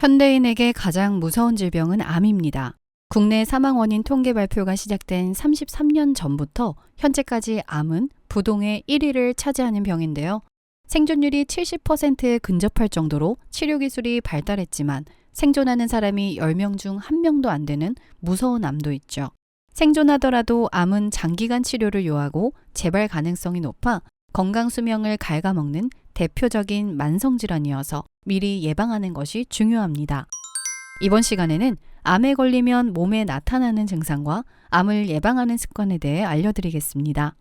현대인에게 가장 무서운 질병은 암입니다. 국내 사망 원인 통계 발표가 시작된 33년 전부터 현재까지 암은 부동의 1위를 차지하는 병인데요. 생존율이 70%에 근접할 정도로 치료 기술이 발달했지만 생존하는 사람이 10명 중 1명도 안 되는 무서운 암도 있죠. 생존하더라도 암은 장기간 치료를 요하고 재발 가능성이 높아 건강 수명을 갉아먹는 대표적인 만성질환이어서 미리 예방하는 것이 중요합니다. 이번 시간에는 암에 걸리면 몸에 나타나는 증상과 암을 예방하는 습관에 대해 알려드리겠습니다.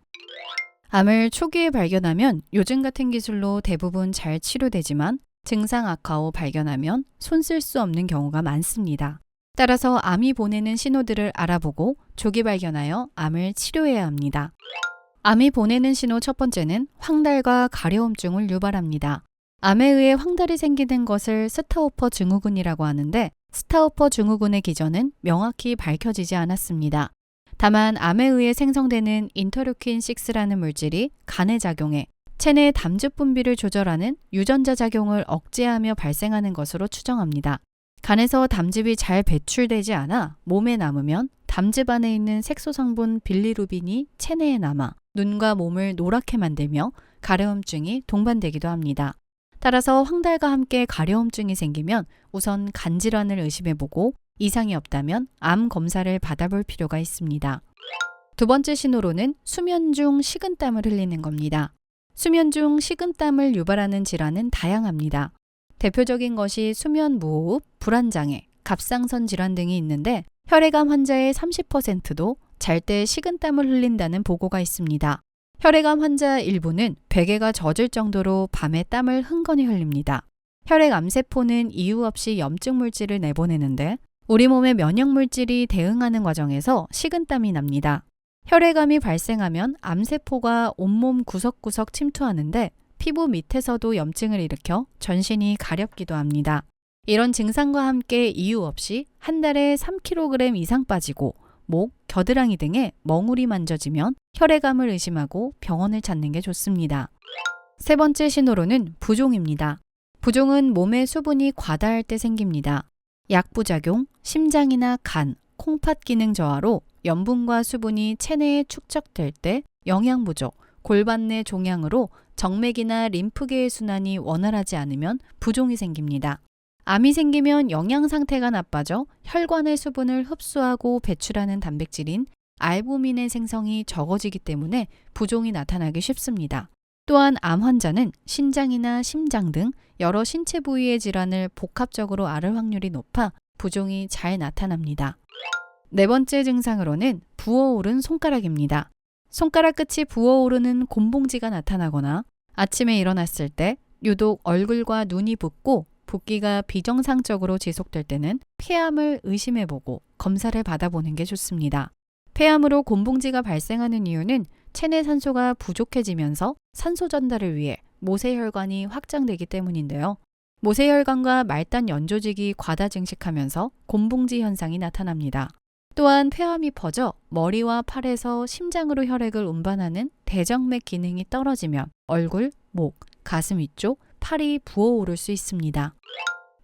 암을 초기에 발견하면 요즘 같은 기술로 대부분 잘 치료되지만 증상 악화 후 발견하면 손 쓸 수 없는 경우가 많습니다. 따라서 암이 보내는 신호들을 알아보고 조기 발견하여 암을 치료해야 합니다. 암이 보내는 신호 첫 번째는 황달과 가려움증을 유발합니다. 암에 의해 황달이 생기는 것을 스타우퍼 증후군이라고 하는데 스타우퍼 증후군의 기전은 명확히 밝혀지지 않았습니다. 다만 암에 의해 생성되는 인터루킨 6라는 물질이 간에 작용해 체내 담즙 분비를 조절하는 유전자 작용을 억제하며 발생하는 것으로 추정합니다. 간에서 담즙이 잘 배출되지 않아 몸에 남으면 담즙 안에 있는 색소 성분 빌리루빈이 체내에 남아 눈과 몸을 노랗게 만들며 가려움증이 동반되기도 합니다. 따라서 황달과 함께 가려움증이 생기면 우선 간 질환을 의심해보고 이상이 없다면 암 검사를 받아볼 필요가 있습니다. 두 번째 신호로는 수면 중 식은땀을 흘리는 겁니다. 수면 중 식은땀을 유발하는 질환은 다양합니다. 대표적인 것이 수면 무호흡, 불안장애, 갑상선 질환 등이 있는데 혈액암 환자의 30%도 잘 때 식은땀을 흘린다는 보고가 있습니다. 혈액암 환자 일부는 베개가 젖을 정도로 밤에 땀을 흥건히 흘립니다. 혈액 암세포는 이유 없이 염증 물질을 내보내는데 우리 몸의 면역 물질이 대응하는 과정에서 식은땀이 납니다. 혈액암이 발생하면 암세포가 온몸 구석구석 침투하는데 피부 밑에서도 염증을 일으켜 전신이 가렵기도 합니다. 이런 증상과 함께 이유 없이 한 달에 3kg 이상 빠지고 목, 겨드랑이 등에 멍울이 만져지면 혈액암을 의심하고 병원을 찾는 게 좋습니다. 세 번째 신호로는 부종입니다. 부종은 몸의 수분이 과다할 때 생깁니다. 약부작용, 심장이나 간, 콩팥 기능 저하로 염분과 수분이 체내에 축적될 때 영양 부족, 골반 내 종양으로 정맥이나 림프계의 순환이 원활하지 않으면 부종이 생깁니다. 암이 생기면 영양 상태가 나빠져 혈관의 수분을 흡수하고 배출하는 단백질인 알부민의 생성이 적어지기 때문에 부종이 나타나기 쉽습니다. 또한 암 환자는 신장이나 심장 등 여러 신체 부위의 질환을 복합적으로 앓을 확률이 높아 부종이 잘 나타납니다. 네 번째 증상으로는 부어오른 손가락입니다. 손가락 끝이 부어오르는 곰봉지가 나타나거나 아침에 일어났을 때 유독 얼굴과 눈이 붓고 붓기가 비정상적으로 지속될 때는 폐암을 의심해보고 검사를 받아보는 게 좋습니다. 폐암으로 곰봉지가 발생하는 이유는 체내 산소가 부족해지면서 산소 전달을 위해 모세혈관이 확장되기 때문인데요. 모세혈관과 말단 연조직이 과다 증식하면서 곰봉지 현상이 나타납니다. 또한 폐암이 퍼져 머리와 팔에서 심장으로 혈액을 운반하는 대정맥 기능이 떨어지면 얼굴, 목, 가슴 위쪽, 팔이 부어오를 수 있습니다.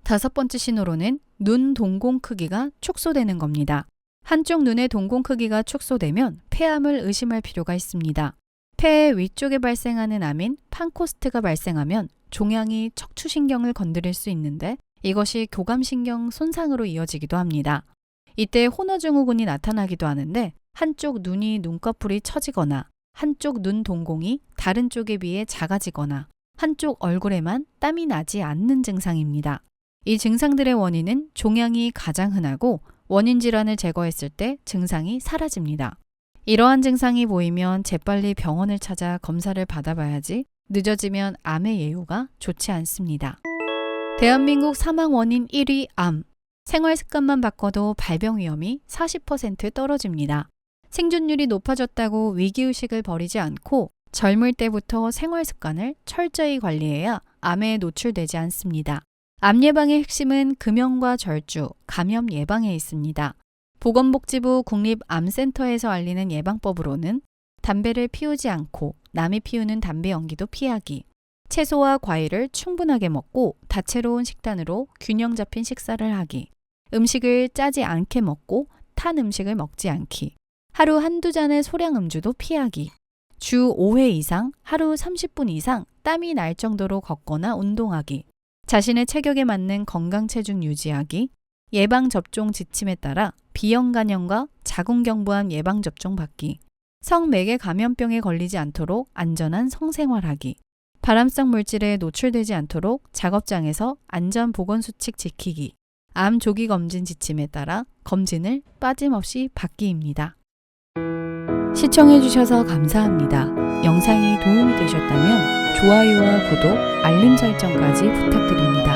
다섯 번째 신호로는 눈 동공 크기가 축소되는 겁니다. 한쪽 눈의 동공 크기가 축소되면 폐암을 의심할 필요가 있습니다. 폐 위쪽에 발생하는 암인 판코스트가 발생하면 종양이 척추신경을 건드릴 수 있는데 이것이 교감신경 손상으로 이어지기도 합니다. 이때 호너증후군이 나타나기도 하는데 한쪽 눈이 눈꺼풀이 처지거나 한쪽 눈 동공이 다른 쪽에 비해 작아지거나 한쪽 얼굴에만 땀이 나지 않는 증상입니다. 이 증상들의 원인은 종양이 가장 흔하고 원인 질환을 제거했을 때 증상이 사라집니다. 이러한 증상이 보이면 재빨리 병원을 찾아 검사를 받아봐야지 늦어지면 암의 예후가 좋지 않습니다. 대한민국 사망 원인 1위 암. 생활 습관만 바꿔도 발병 위험이 40% 떨어집니다. 생존율이 높아졌다고 위기의식을 버리지 않고 젊을 때부터 생활 습관을 철저히 관리해야 암에 노출되지 않습니다. 암 예방의 핵심은 금연과 절주, 감염 예방에 있습니다. 보건복지부 국립암센터에서 알리는 예방법으로는 담배를 피우지 않고 남이 피우는 담배 연기도 피하기, 채소와 과일을 충분하게 먹고 다채로운 식단으로 균형 잡힌 식사를 하기. 음식을 짜지 않게 먹고 탄 음식을 먹지 않기. 하루 한두 잔의 소량 음주도 피하기. 주 5회 이상 하루 30분 이상 땀이 날 정도로 걷거나 운동하기. 자신의 체격에 맞는 건강 체중 유지하기. 예방접종 지침에 따라 B형 간염과 자궁경부암 예방접종 받기. 성매개 감염병에 걸리지 않도록 안전한 성생활하기. 발암성 물질에 노출되지 않도록 작업장에서 안전보건수칙 지키기. 암 조기검진 지침에 따라 검진을 빠짐없이 받기입니다. 시청해주셔서 감사합니다. 영상이 도움이 되셨다면 좋아요와 구독, 알림 설정까지 부탁드립니다.